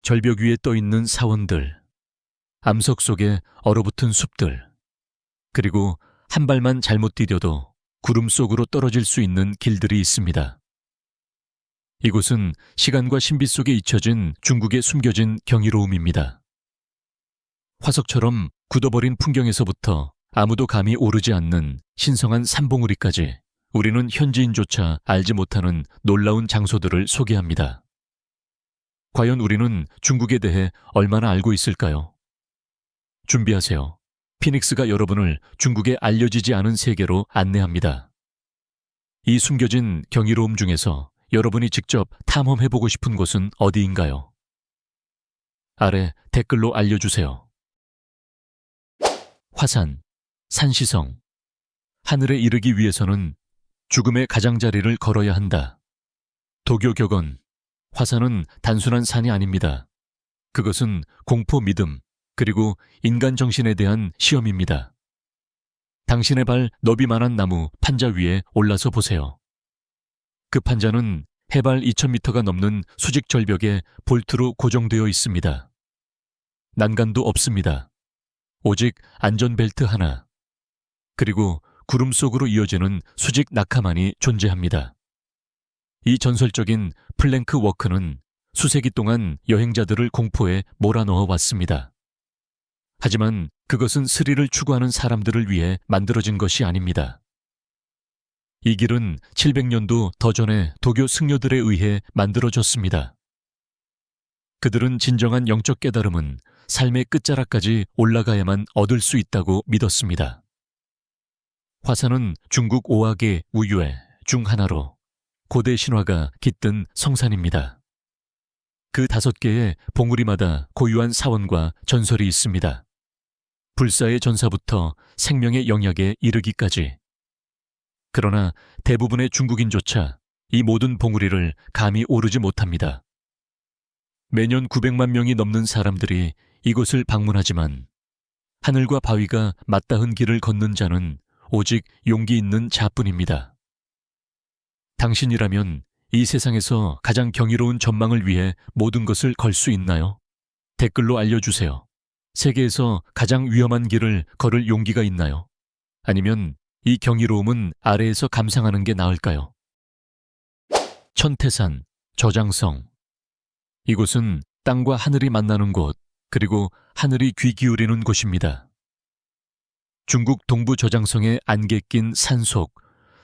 절벽 위에 떠있는 사원들, 암석 속에 얼어붙은 숲들, 그리고 한 발만 잘못 디뎌도 구름 속으로 떨어질 수 있는 길들이 있습니다. 이곳은 시간과 신비 속에 잊혀진 중국의 숨겨진 경이로움입니다. 화석처럼 굳어버린 풍경에서부터 아무도 감히 오르지 않는 신성한 산봉우리까지 우리는 현지인조차 알지 못하는 놀라운 장소들을 소개합니다. 과연 우리는 중국에 대해 얼마나 알고 있을까요? 준비하세요. 피닉스가 여러분을 중국의 알려지지 않은 세계로 안내합니다. 이 숨겨진 경이로움 중에서 여러분이 직접 탐험해보고 싶은 곳은 어디인가요? 아래 댓글로 알려주세요. 화산, 산시성. 하늘에 이르기 위해서는 죽음의 가장자리를 걸어야 한다. 도교 격언. 화산은 단순한 산이 아닙니다. 그것은 공포 믿음, 그리고 인간 정신에 대한 시험입니다. 당신의 발 너비만한 나무 판자 위에 올라서 보세요. 그 판자는 해발 2000m가 넘는 수직 절벽에 볼트로 고정되어 있습니다. 난간도 없습니다. 오직 안전벨트 하나, 그리고 구름 속으로 이어지는 수직 낙하만이 존재합니다. 이 전설적인 플랭크 워크는 수세기 동안 여행자들을 공포에 몰아넣어 왔습니다. 하지만 그것은 스릴을 추구하는 사람들을 위해 만들어진 것이 아닙니다. 이 길은 700년도 더 전에 도교 승려들에 의해 만들어졌습니다. 그들은 진정한 영적 깨달음은 삶의 끝자락까지 올라가야만 얻을 수 있다고 믿었습니다. 화산은 중국 5악의 우유의 중 하나로 고대 신화가 깃든 성산입니다. 그 5개의 봉우리마다 고유한 사원과 전설이 있습니다. 불사의 전사부터 생명의 영약에 이르기까지. 그러나 대부분의 중국인조차 이 모든 봉우리를 감히 오르지 못합니다. 매년 900만 명이 넘는 사람들이 이곳을 방문하지만 하늘과 바위가 맞닿은 길을 걷는 자는 오직 용기 있는 자뿐입니다. 당신이라면 이 세상에서 가장 경이로운 전망을 위해 모든 것을 걸 수 있나요? 댓글로 알려주세요. 세계에서 가장 위험한 길을 걸을 용기가 있나요? 아니면 이 경이로움은 아래에서 감상하는 게 나을까요? 천태산, 저장성. 이곳은 땅과 하늘이 만나는 곳, 그리고 하늘이 귀 기울이는 곳입니다. 중국 동부 저장성의 안개 낀 산속,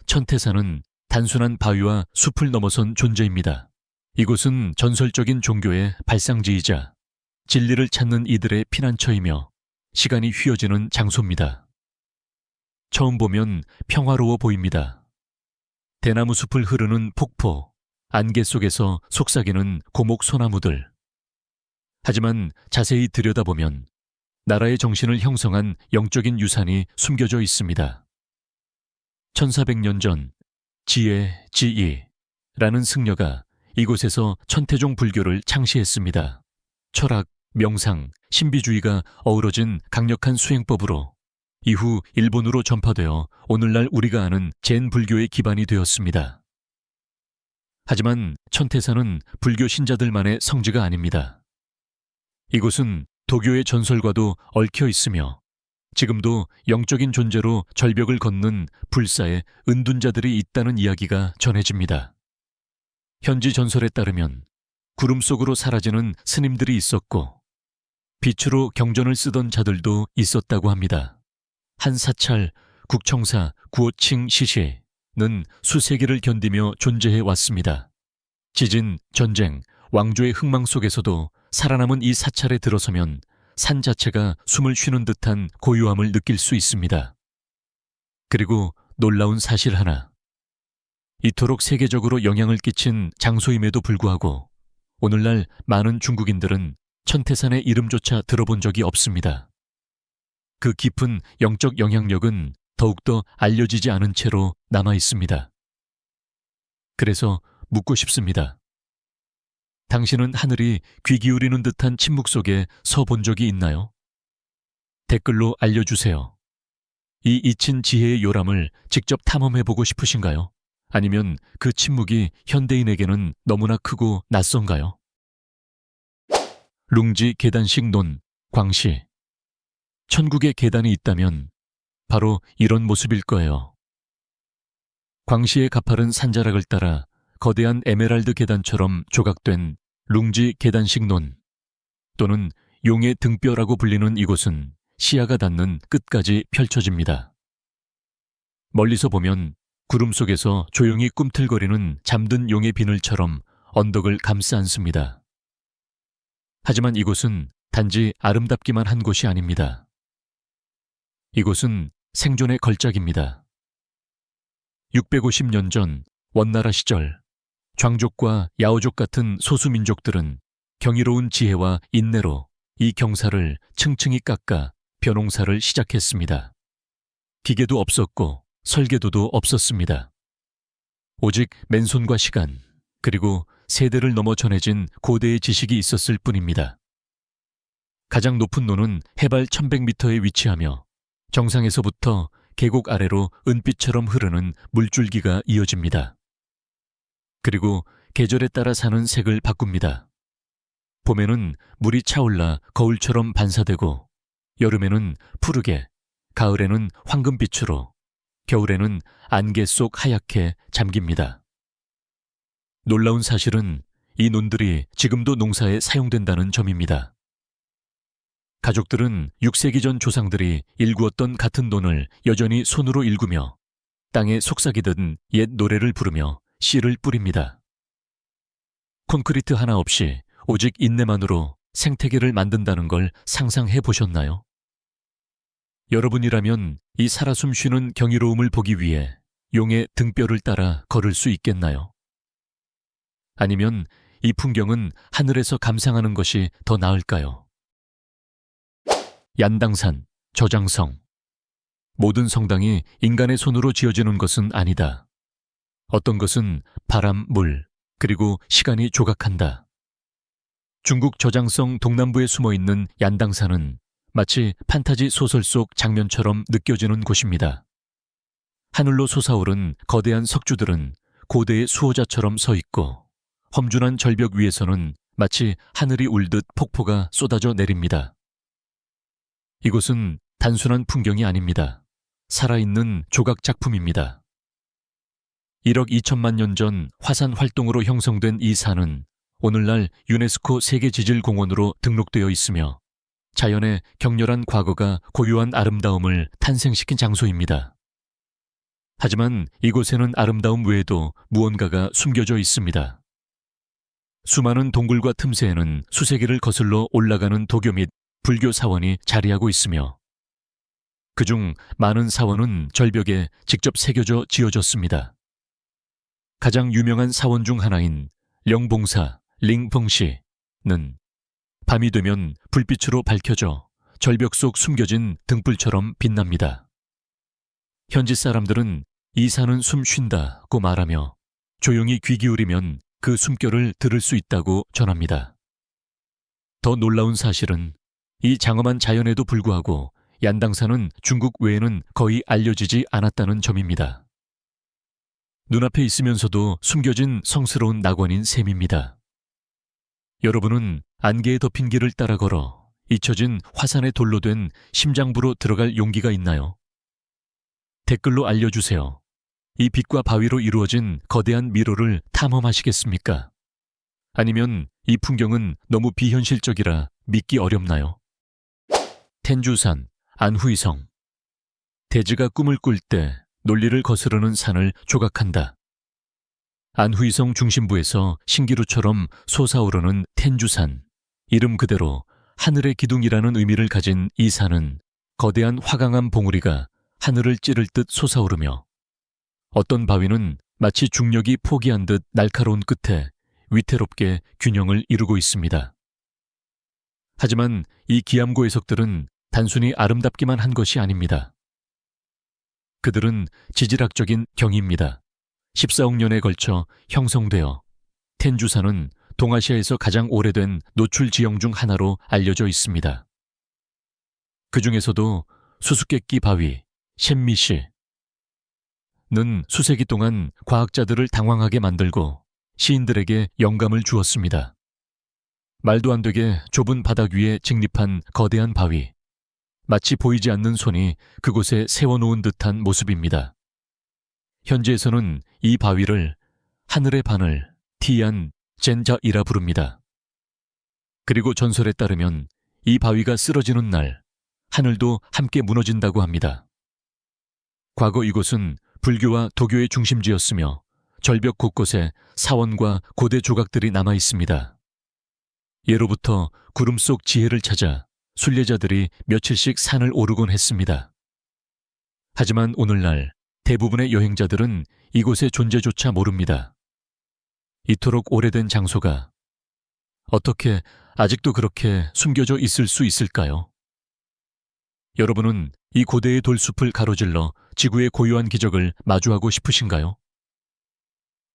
천태산은 단순한 바위와 숲을 넘어선 존재입니다. 이곳은 전설적인 종교의 발상지이자 진리를 찾는 이들의 피난처이며 시간이 휘어지는 장소입니다. 처음 보면 평화로워 보입니다. 대나무 숲을 흐르는 폭포, 안개 속에서 속삭이는 고목 소나무들. 하지만 자세히 들여다보면 나라의 정신을 형성한 영적인 유산이 숨겨져 있습니다. 1400년 전 지혜, 지이라는 승려가 이곳에서 천태종 불교를 창시했습니다. 철학, 명상, 신비주의가 어우러진 강력한 수행법으로 이후 일본으로 전파되어 오늘날 우리가 아는 젠 불교의 기반이 되었습니다. 하지만 천태산은 불교 신자들만의 성지가 아닙니다. 이곳은 도교의 전설과도 얽혀 있으며 지금도 영적인 존재로 절벽을 걷는 불사의 은둔자들이 있다는 이야기가 전해집니다. 현지 전설에 따르면 구름 속으로 사라지는 스님들이 있었고 빛으로 경전을 쓰던 자들도 있었다고 합니다. 한 사찰 국청사 구오칭 시시는 수세기를 견디며 존재해 왔습니다. 지진, 전쟁, 왕조의 흥망 속에서도 살아남은 이 사찰에 들어서면 산 자체가 숨을 쉬는 듯한 고요함을 느낄 수 있습니다. 그리고 놀라운 사실 하나. 이토록 세계적으로 영향을 끼친 장소임에도 불구하고 오늘날 많은 중국인들은 천태산의 이름조차 들어본 적이 없습니다. 그 깊은 영적 영향력은 더욱더 알려지지 않은 채로 남아 있습니다. 그래서 묻고 싶습니다. 당신은 하늘이 귀 기울이는 듯한 침묵 속에 서 본 적이 있나요? 댓글로 알려주세요. 이 잊힌 지혜의 요람을 직접 탐험해보고 싶으신가요? 아니면 그 침묵이 현대인에게는 너무나 크고 낯선가요? 룽지 계단식 논, 광시. 천국의 계단이 있다면 바로 이런 모습일 거예요. 광시의 가파른 산자락을 따라 거대한 에메랄드 계단처럼 조각된 룽지 계단식 논, 또는 용의 등뼈라고 불리는 이곳은 시야가 닿는 끝까지 펼쳐집니다. 멀리서 보면 구름 속에서 조용히 꿈틀거리는 잠든 용의 비늘처럼 언덕을 감싸 안습니다. 하지만 이곳은 단지 아름답기만 한 곳이 아닙니다. 이곳은 생존의 걸작입니다. 650년 전 원나라 시절 장족과 야오족 같은 소수민족들은 경이로운 지혜와 인내로 이 경사를 층층이 깎아 벼농사를 시작했습니다. 기계도 없었고 설계도도 없었습니다. 오직 맨손과 시간, 그리고 세대를 넘어 전해진 고대의 지식이 있었을 뿐입니다. 가장 높은 논은 해발 1100m에 위치하며 정상에서부터 계곡 아래로 은빛처럼 흐르는 물줄기가 이어집니다. 그리고 계절에 따라 사는 색을 바꿉니다. 봄에는 물이 차올라 거울처럼 반사되고, 여름에는 푸르게, 가을에는 황금빛으로, 겨울에는 안개 속 하얗게 잠깁니다. 놀라운 사실은 이 논들이 지금도 농사에 사용된다는 점입니다. 가족들은 6세기 전 조상들이 일구었던 같은 논을 여전히 손으로 일구며 땅에 속삭이듯 옛 노래를 부르며 씨를 뿌립니다. 콘크리트 하나 없이 오직 인내만으로 생태계를 만든다는 걸 상상해 보셨나요? 여러분이라면 이 살아 숨쉬는 경이로움을 보기 위해 용의 등뼈를 따라 걸을 수 있겠나요? 아니면 이 풍경은 하늘에서 감상하는 것이 더 나을까요? 얀당산, 저장성. 모든 성당이 인간의 손으로 지어지는 것은 아니다. 어떤 것은 바람, 물, 그리고 시간이 조각한다. 중국 저장성 동남부에 숨어있는 얀당산은 마치 판타지 소설 속 장면처럼 느껴지는 곳입니다. 하늘로 솟아오른 거대한 석주들은 고대의 수호자처럼 서 있고, 험준한 절벽 위에서는 마치 하늘이 울듯 폭포가 쏟아져 내립니다. 이곳은 단순한 풍경이 아닙니다. 살아있는 조각 작품입니다. 1억 2천만 년 전 화산 활동으로 형성된 이 산은 오늘날 유네스코 세계지질공원으로 등록되어 있으며 자연의 격렬한 과거가 고유한 아름다움을 탄생시킨 장소입니다. 하지만 이곳에는 아름다움 외에도 무언가가 숨겨져 있습니다. 수많은 동굴과 틈새에는 수세기를 거슬러 올라가는 도교 및 불교 사원이 자리하고 있으며, 그중 많은 사원은 절벽에 직접 새겨져 지어졌습니다. 가장 유명한 사원 중 하나인 령봉사, 링펑시는 밤이 되면 불빛으로 밝혀져 절벽 속 숨겨진 등불처럼 빛납니다. 현지 사람들은 이 산은 숨 쉰다고 말하며 조용히 귀 기울이면 그 숨결을 들을 수 있다고 전합니다. 더 놀라운 사실은 이 장엄한 자연에도 불구하고 얀당산은 중국 외에는 거의 알려지지 않았다는 점입니다. 눈앞에 있으면서도 숨겨진 성스러운 낙원인 셈입니다. 여러분은 안개에 덮인 길을 따라 걸어 잊혀진 화산의 돌로 된 심장부로 들어갈 용기가 있나요? 댓글로 알려주세요. 이 빛과 바위로 이루어진 거대한 미로를 탐험하시겠습니까? 아니면 이 풍경은 너무 비현실적이라 믿기 어렵나요? 텐주산, 안후이성. 대지가 꿈을 꿀 때 논리를 거스르는 산을 조각한다. 안후이성 중심부에서 신기루처럼 솟아오르는 텐주산. 이름 그대로 하늘의 기둥이라는 의미를 가진 이 산은 거대한 화강암 봉우리가 하늘을 찌를 듯 솟아오르며, 어떤 바위는 마치 중력이 포기한 듯 날카로운 끝에 위태롭게 균형을 이루고 있습니다. 하지만 이 기암고의 석들은 단순히 아름답기만 한 것이 아닙니다. 그들은 지질학적인 경이입니다. 14억 년에 걸쳐 형성되어 텐주산은 동아시아에서 가장 오래된 노출 지형 중 하나로 알려져 있습니다. 그 중에서도 수수께끼 바위, 셴미시는 수세기 동안 과학자들을 당황하게 만들고 시인들에게 영감을 주었습니다. 말도 안 되게 좁은 바닥 위에 직립한 거대한 바위. 마치 보이지 않는 손이 그곳에 세워놓은 듯한 모습입니다. 현지에서는 이 바위를 하늘의 바늘, 티안 젠자이라 부릅니다. 그리고 전설에 따르면 이 바위가 쓰러지는 날, 하늘도 함께 무너진다고 합니다. 과거 이곳은 불교와 도교의 중심지였으며 절벽 곳곳에 사원과 고대 조각들이 남아 있습니다. 예로부터 구름 속 지혜를 찾아 순례자들이 며칠씩 산을 오르곤 했습니다. 하지만 오늘날 대부분의 여행자들은 이곳의 존재조차 모릅니다. 이토록 오래된 장소가 어떻게 아직도 그렇게 숨겨져 있을 수 있을까요? 여러분은 이 고대의 돌숲을 가로질러 지구의 고유한 기적을 마주하고 싶으신가요?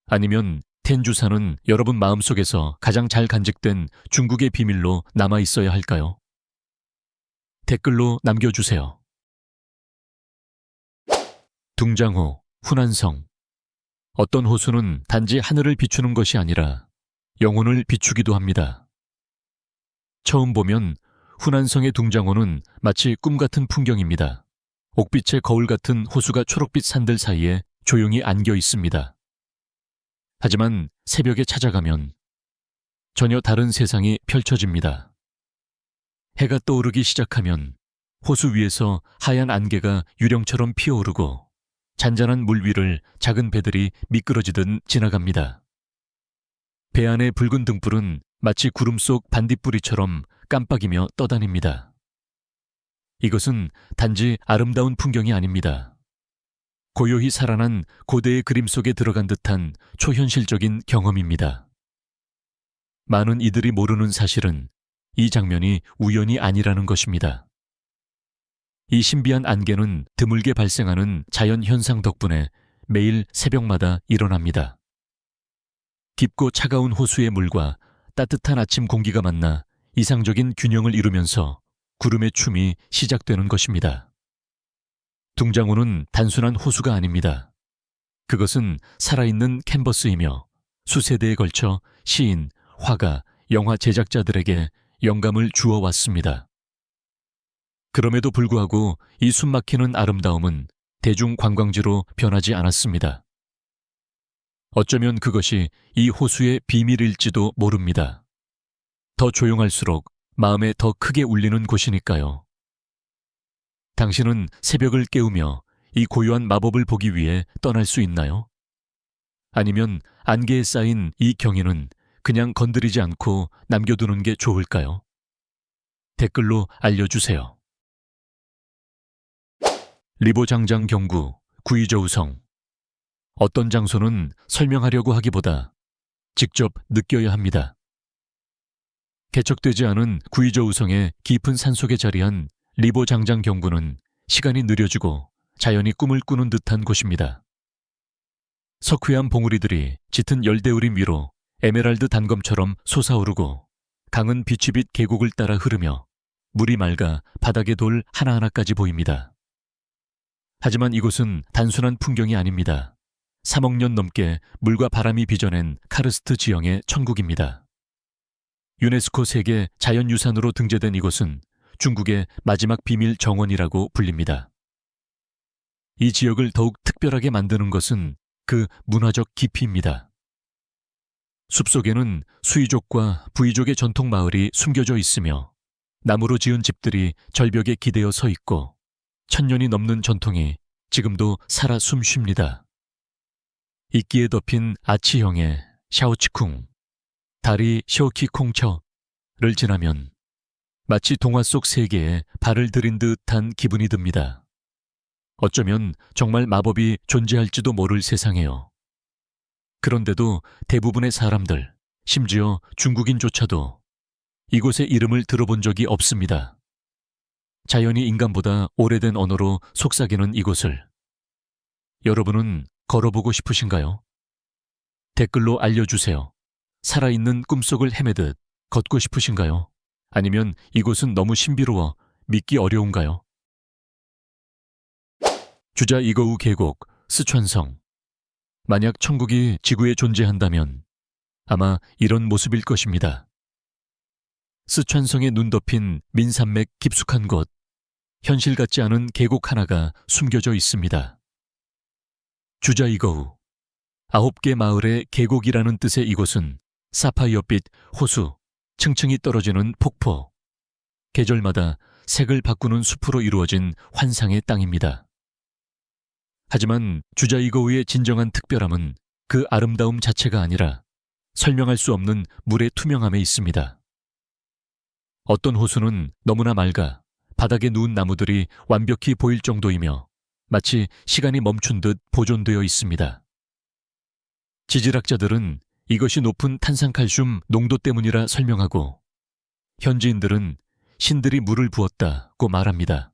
아니면 텐주산은 여러분 마음속에서 가장 잘 간직된 중국의 비밀로 남아 있어야 할까요? 댓글로 남겨주세요. 둥장호, 훈안성. 어떤 호수는 단지 하늘을 비추는 것이 아니라 영혼을 비추기도 합니다. 처음 보면 훈안성의 둥장호는 마치 꿈 같은 풍경입니다. 옥빛의 거울 같은 호수가 초록빛 산들 사이에 조용히 안겨 있습니다. 하지만 새벽에 찾아가면 전혀 다른 세상이 펼쳐집니다. 해가 떠오르기 시작하면 호수 위에서 하얀 안개가 유령처럼 피어오르고 잔잔한 물 위를 작은 배들이 미끄러지듯 지나갑니다. 배 안의 붉은 등불은 마치 구름 속 반딧불이처럼 깜빡이며 떠다닙니다. 이것은 단지 아름다운 풍경이 아닙니다. 고요히 살아난 고대의 그림 속에 들어간 듯한 초현실적인 경험입니다. 많은 이들이 모르는 사실은 이 장면이 우연이 아니라는 것입니다. 이 신비한 안개는 드물게 발생하는 자연 현상 덕분에 매일 새벽마다 일어납니다. 깊고 차가운 호수의 물과 따뜻한 아침 공기가 만나 이상적인 균형을 이루면서 구름의 춤이 시작되는 것입니다. 둥장호는 단순한 호수가 아닙니다. 그것은 살아있는 캔버스이며 수세대에 걸쳐 시인, 화가, 영화 제작자들에게 영감을 주어왔습니다. 그럼에도 불구하고 이 숨막히는 아름다움은 대중 관광지로 변하지 않았습니다. 어쩌면 그것이 이 호수의 비밀일지도 모릅니다. 더 조용할수록 마음에 더 크게 울리는 곳이니까요. 당신은 새벽을 깨우며 이 고요한 마법을 보기 위해 떠날 수 있나요? 아니면 안개에 쌓인 이 경이는 그냥 건드리지 않고 남겨두는 게 좋을까요? 댓글로 알려주세요. 리보장장 경구, 구이저우성. 어떤 장소는 설명하려고 하기보다 직접 느껴야 합니다. 개척되지 않은 구이저우성의 깊은 산속에 자리한 리보장장 경구는 시간이 느려지고 자연이 꿈을 꾸는 듯한 곳입니다. 석회암 봉우리들이 짙은 열대우림 위로 에메랄드 단검처럼 솟아오르고 강은 비취빛 계곡을 따라 흐르며 물이 맑아 바닥의 돌 하나하나까지 보입니다. 하지만 이곳은 단순한 풍경이 아닙니다. 3억 년 넘게 물과 바람이 빚어낸 카르스트 지형의 천국입니다. 유네스코 세계 자연유산으로 등재된 이곳은 중국의 마지막 비밀 정원이라고 불립니다. 이 지역을 더욱 특별하게 만드는 것은 그 문화적 깊이입니다. 숲속에는 수이족과 부이족의 전통 마을이 숨겨져 있으며 나무로 지은 집들이 절벽에 기대어 서 있고 천년이 넘는 전통이 지금도 살아 숨쉽니다. 이끼에 덮인 아치형의 샤오치쿵, 다리 샤오키콩처를 지나면 마치 동화 속 세계에 발을 들인 듯한 기분이 듭니다. 어쩌면 정말 마법이 존재할지도 모를 세상에요. 그런데도 대부분의 사람들, 심지어 중국인조차도 이곳의 이름을 들어본 적이 없습니다. 자연이 인간보다 오래된 언어로 속삭이는 이곳을 여러분은 걸어보고 싶으신가요? 댓글로 알려주세요. 살아있는 꿈속을 헤매듯 걷고 싶으신가요? 아니면 이곳은 너무 신비로워 믿기 어려운가요? 주자 이거우 계곡, 스촨성. 만약 천국이 지구에 존재한다면 아마 이런 모습일 것입니다. 스촨성에 눈 덮인 민산맥 깊숙한 곳, 현실 같지 않은 계곡 하나가 숨겨져 있습니다. 주자이거우, 9개 마을의 계곡이라는 뜻의 이곳은 사파이어빛 호수, 층층이 떨어지는 폭포, 계절마다 색을 바꾸는 숲으로 이루어진 환상의 땅입니다. 하지만 주자이거우의 진정한 특별함은 그 아름다움 자체가 아니라 설명할 수 없는 물의 투명함에 있습니다. 어떤 호수는 너무나 맑아 바닥에 누운 나무들이 완벽히 보일 정도이며 마치 시간이 멈춘 듯 보존되어 있습니다. 지질학자들은 이것이 높은 탄산칼슘 농도 때문이라 설명하고, 현지인들은 신들이 물을 부었다고 말합니다.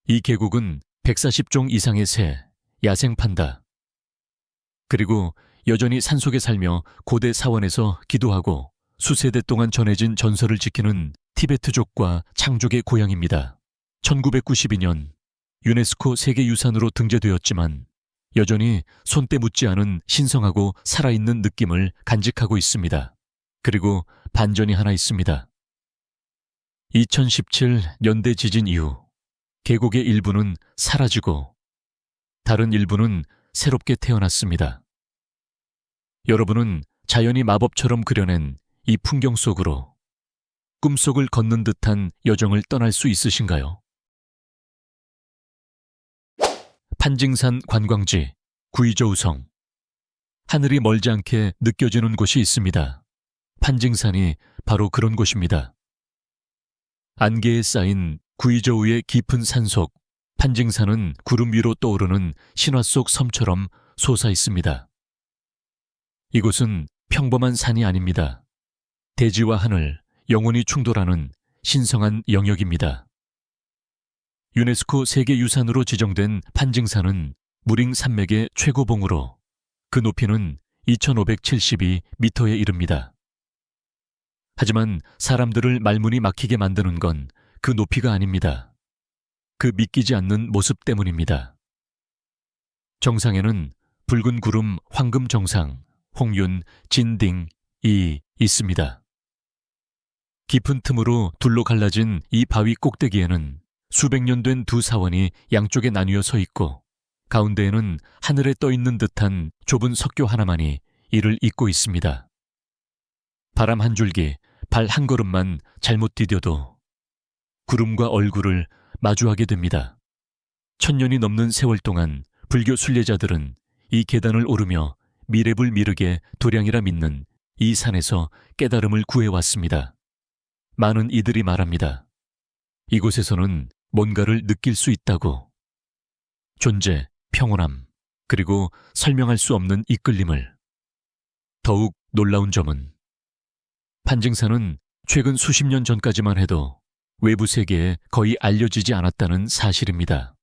이 계곡은 140종 이상의 새, 야생판다. 그리고 여전히 산속에 살며 고대 사원에서 기도하고 수세대 동안 전해진 전설을 지키는 티베트족과 창족의 고향입니다. 1992년 유네스코 세계유산으로 등재되었지만 여전히 손때 묻지 않은 신성하고 살아있는 느낌을 간직하고 있습니다. 그리고 반전이 하나 있습니다. 2017 연대 지진 이후 계곡의 일부는 사라지고 다른 일부는 새롭게 태어났습니다. 여러분은 자연이 마법처럼 그려낸 이 풍경 속으로 꿈속을 걷는 듯한 여정을 떠날 수 있으신가요? 판징산 관광지 구이저우성. 하늘이 멀지 않게 느껴지는 곳이 있습니다. 판징산이 바로 그런 곳입니다. 안개에 쌓인 구이저우의 깊은 산속, 판징산은 구름 위로 떠오르는 신화 속 섬처럼 솟아 있습니다. 이곳은 평범한 산이 아닙니다. 대지와 하늘, 영혼이 충돌하는 신성한 영역입니다. 유네스코 세계유산으로 지정된 판징산은 무링 산맥의 최고봉으로 그 높이는 2572m에 이릅니다. 하지만 사람들을 말문이 막히게 만드는 건 그 높이가 아닙니다. 그 믿기지 않는 모습 때문입니다. 정상에는 붉은 구름 황금 정상, 홍윤, 진딩이 있습니다. 깊은 틈으로 둘로 갈라진 이 바위 꼭대기에는 수백 년 된 두 사원이 양쪽에 나뉘어 서 있고 가운데에는 하늘에 떠 있는 듯한 좁은 석교 하나만이 이를 잇고 있습니다. 바람 한 줄기, 발 한 걸음만 잘못 디뎌도 구름과 얼굴을 마주하게 됩니다. 1000년이 넘는 세월 동안 불교 순례자들은 이 계단을 오르며 미랩을 미르게 도량이라 믿는 이 산에서 깨달음을 구해왔습니다. 많은 이들이 말합니다. 이곳에서는 뭔가를 느낄 수 있다고. 존재, 평온함, 그리고 설명할 수 없는 이끌림을. 더욱 놀라운 점은 판징산은 최근 수십 년 전까지만 해도 외부 세계에 거의 알려지지 않았다는 사실입니다.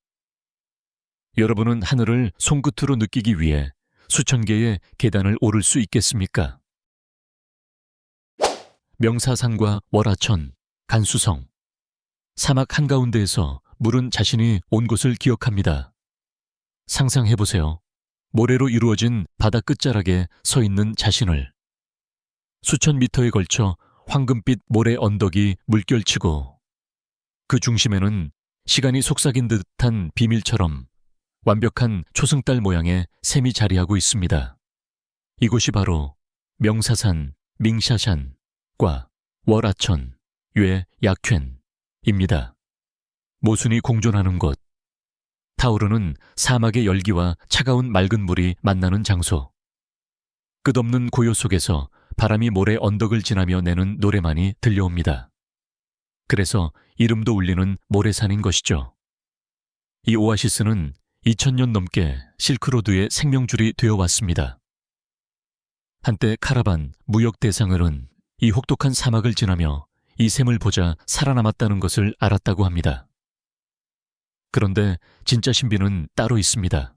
여러분은 하늘을 손끝으로 느끼기 위해 수천 개의 계단을 오를 수 있겠습니까? 명사산과 월하천, 간수성. 사막 한가운데에서 물은 자신이 온 곳을 기억합니다. 상상해보세요. 모래로 이루어진 바다 끝자락에 서 있는 자신을. 수천 미터에 걸쳐 황금빛 모래 언덕이 물결치고 그 중심에는 시간이 속삭인 듯한 비밀처럼 완벽한 초승달 모양의 샘이 자리하고 있습니다. 이곳이 바로 명사산, 밍샤산과 월하천, 뇌 약튠입니다. 모순이 공존하는 곳, 타오르는 사막의 열기와 차가운 맑은 물이 만나는 장소. 끝없는 고요 속에서 바람이 모래 언덕을 지나며 내는 노래만이 들려옵니다. 그래서 이름도 울리는 모래산인 것이죠. 이 오아시스는 2000년 넘게 실크로드의 생명줄이 되어왔습니다. 한때 카라반, 무역 대상을은 이 혹독한 사막을 지나며 이 샘을 보자 살아남았다는 것을 알았다고 합니다. 그런데 진짜 신비는 따로 있습니다.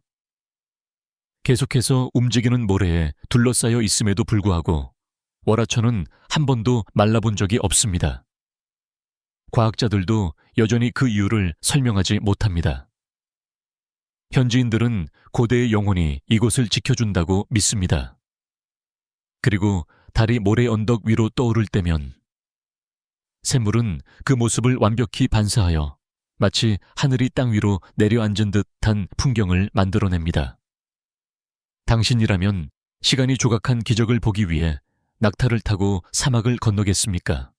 계속해서 움직이는 모래에 둘러싸여 있음에도 불구하고 월하천은 한 번도 말라본 적이 없습니다. 과학자들도 여전히 그 이유를 설명하지 못합니다. 현지인들은 고대의 영혼이 이곳을 지켜준다고 믿습니다. 그리고 달이 모래 언덕 위로 떠오를 때면 샘물은 그 모습을 완벽히 반사하여 마치 하늘이 땅 위로 내려앉은 듯한 풍경을 만들어냅니다. 당신이라면 시간이 조각한 기적을 보기 위해 낙타를 타고 사막을 건너겠습니까?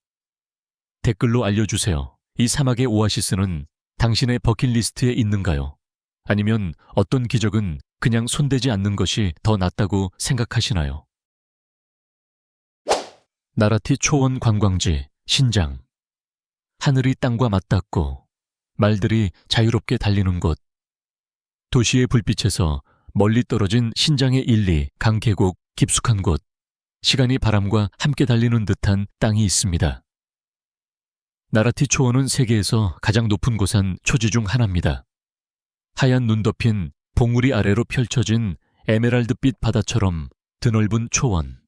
댓글로 알려주세요. 이 사막의 오아시스는 당신의 버킷리스트에 있는가요? 아니면 어떤 기적은 그냥 손대지 않는 것이 더 낫다고 생각하시나요? 나라티 초원 관광지 신장. 하늘이 땅과 맞닿고 말들이 자유롭게 달리는 곳. 도시의 불빛에서 멀리 떨어진 신장의 일리, 강계곡, 깊숙한 곳. 시간이 바람과 함께 달리는 듯한 땅이 있습니다. 나라티 초원은 세계에서 가장 높은 고산 초지 중 하나입니다. 하얀 눈 덮인 봉우리 아래로 펼쳐진 에메랄드빛 바다처럼 드넓은 초원.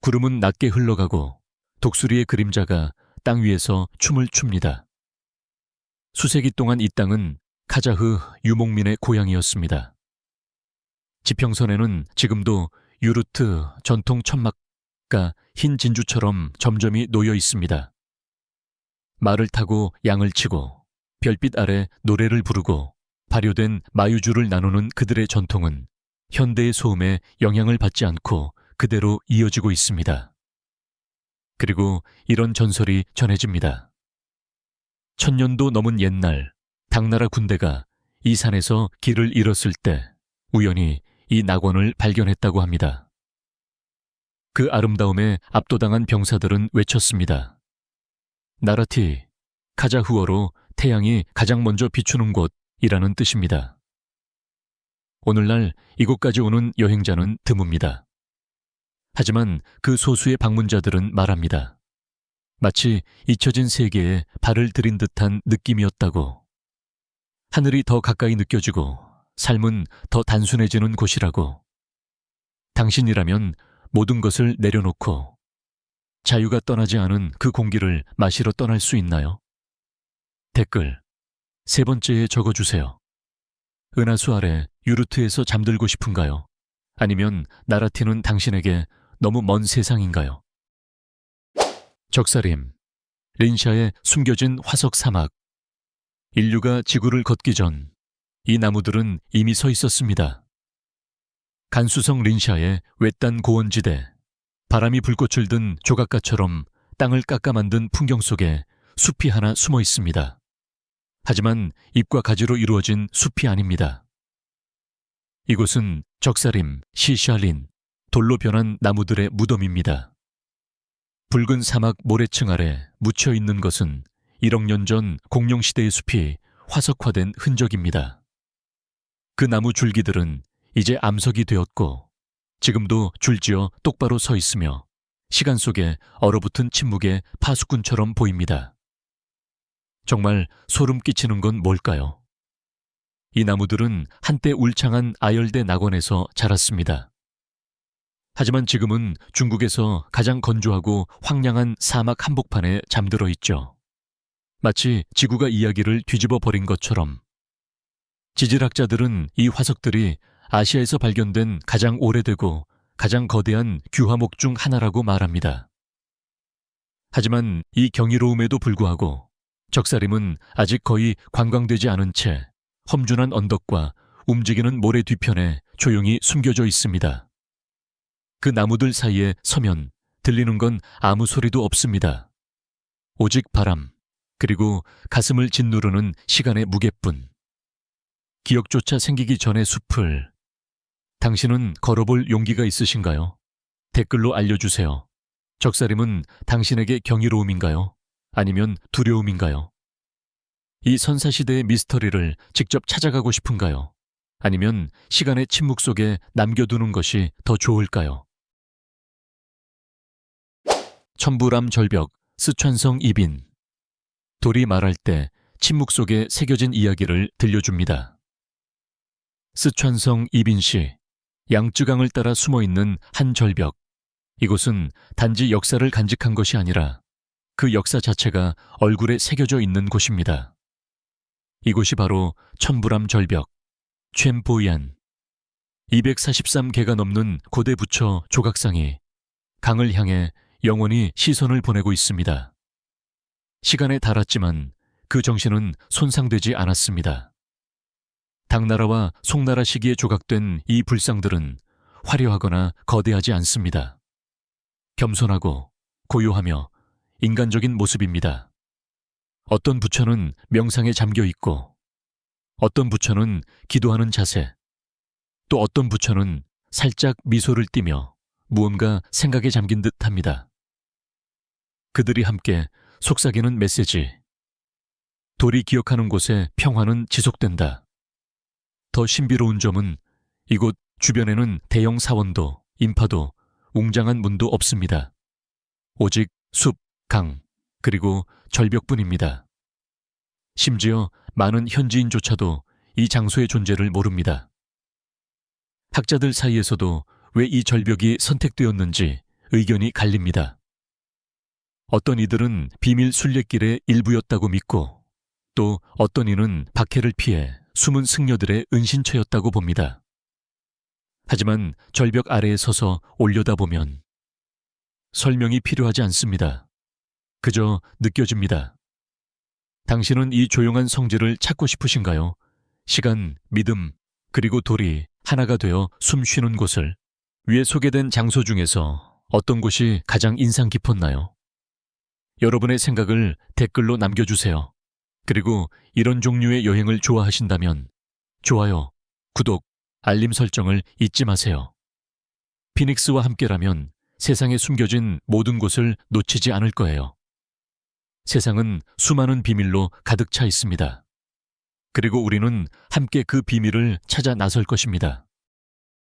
구름은 낮게 흘러가고 독수리의 그림자가 땅 위에서 춤을 춥니다. 수세기 동안 이 땅은 카자흐 유목민의 고향이었습니다. 지평선에는 지금도 유르트 전통 천막과 흰 진주처럼 점점이 놓여 있습니다. 말을 타고 양을 치고 별빛 아래 노래를 부르고 발효된 마유주를 나누는 그들의 전통은 현대의 소음에 영향을 받지 않고 그대로 이어지고 있습니다. 그리고 이런 전설이 전해집니다. 1000년도 넘은 옛날 당나라 군대가 이 산에서 길을 잃었을 때 우연히 이 낙원을 발견했다고 합니다. 그 아름다움에 압도당한 병사들은 외쳤습니다. 나라티, 카자흐어로 태양이 가장 먼저 비추는 곳이라는 뜻입니다. 오늘날 이곳까지 오는 여행자는 드뭅니다. 하지만 그 소수의 방문자들은 말합니다. 마치 잊혀진 세계에 발을 들인 듯한 느낌이었다고. 하늘이 더 가까이 느껴지고 삶은 더 단순해지는 곳이라고. 당신이라면 모든 것을 내려놓고 자유가 떠나지 않은 그 공기를 마시러 떠날 수 있나요? 댓글 3번째에 적어주세요. 은하수 아래 유르트에서 잠들고 싶은가요? 아니면 나라티는 당신에게 너무 먼 세상인가요? 적사림, 린샤의 숨겨진 화석 사막. 인류가 지구를 걷기 전 이 나무들은 이미 서 있었습니다. 간수성 린샤의 외딴 고원지대. 바람이 불꽃을 든 조각가처럼 땅을 깎아 만든 풍경 속에 숲이 하나 숨어 있습니다. 하지만 잎과 가지로 이루어진 숲이 아닙니다. 이곳은 적사림, 시샤린, 돌로 변한 나무들의 무덤입니다. 붉은 사막 모래층 아래 묻혀 있는 것은 1억 년 전 공룡시대의 숲이 화석화된 흔적입니다. 그 나무 줄기들은 이제 암석이 되었고 지금도 줄지어 똑바로 서 있으며 시간 속에 얼어붙은 침묵의 파수꾼처럼 보입니다. 정말 소름 끼치는 건 뭘까요? 이 나무들은 한때 울창한 아열대 낙원에서 자랐습니다. 하지만 지금은 중국에서 가장 건조하고 황량한 사막 한복판에 잠들어 있죠. 마치 지구가 이야기를 뒤집어 버린 것처럼. 지질학자들은 이 화석들이 아시아에서 발견된 가장 오래되고 가장 거대한 규화목 중 하나라고 말합니다. 하지만 이 경이로움에도 불구하고 적사림은 아직 거의 관광되지 않은 채 험준한 언덕과 움직이는 모래 뒤편에 조용히 숨겨져 있습니다. 그 나무들 사이에 서면 들리는 건 아무 소리도 없습니다. 오직 바람, 그리고 가슴을 짓누르는 시간의 무게뿐. 기억조차 생기기 전의 숲을 당신은 걸어볼 용기가 있으신가요? 댓글로 알려주세요. 적사림은 당신에게 경이로움인가요? 아니면 두려움인가요? 이 선사시대의 미스터리를 직접 찾아가고 싶은가요? 아니면 시간의 침묵 속에 남겨두는 것이 더 좋을까요? 천부람 절벽, 스촨성 이빈. 돌이 말할 때 침묵 속에 새겨진 이야기를 들려줍니다. 스촨성 이빈시, 양쯔강을 따라 숨어있는 한 절벽. 이곳은 단지 역사를 간직한 것이 아니라 그 역사 자체가 얼굴에 새겨져 있는 곳입니다. 이곳이 바로 천부람 절벽, 쳔포얀. 243개가 넘는 고대 부처 조각상이 강을 향해 영원히 시선을 보내고 있습니다. 시간에 달았지만 그 정신은 손상되지 않았습니다. 당나라와 송나라 시기에 조각된 이 불상들은 화려하거나 거대하지 않습니다. 겸손하고 고요하며 인간적인 모습입니다. 어떤 부처는 명상에 잠겨 있고, 어떤 부처는 기도하는 자세, 또 어떤 부처는 살짝 미소를 띠며 무언가 생각에 잠긴 듯 합니다. 그들이 함께 속삭이는 메시지. 돌이 기억하는 곳에 평화는 지속된다. 더 신비로운 점은 이곳 주변에는 대형 사원도, 인파도, 웅장한 문도 없습니다. 오직 숲, 강, 그리고 절벽뿐입니다. 심지어 많은 현지인조차도 이 장소의 존재를 모릅니다. 학자들 사이에서도 왜 이 절벽이 선택되었는지 의견이 갈립니다. 어떤 이들은 비밀 순례길의 일부였다고 믿고, 또 어떤 이는 박해를 피해 숨은 승려들의 은신처였다고 봅니다. 하지만 절벽 아래에 서서 올려다보면 설명이 필요하지 않습니다. 그저 느껴집니다. 당신은 이 조용한 성지를 찾고 싶으신가요? 시간, 믿음, 그리고 돌이 하나가 되어 숨 쉬는 곳을. 위에 소개된 장소 중에서 어떤 곳이 가장 인상 깊었나요? 여러분의 생각을 댓글로 남겨주세요. 그리고 이런 종류의 여행을 좋아하신다면 좋아요, 구독, 알림 설정을 잊지 마세요. 피닉스와 함께라면 세상에 숨겨진 모든 곳을 놓치지 않을 거예요. 세상은 수많은 비밀로 가득 차 있습니다. 그리고 우리는 함께 그 비밀을 찾아 나설 것입니다.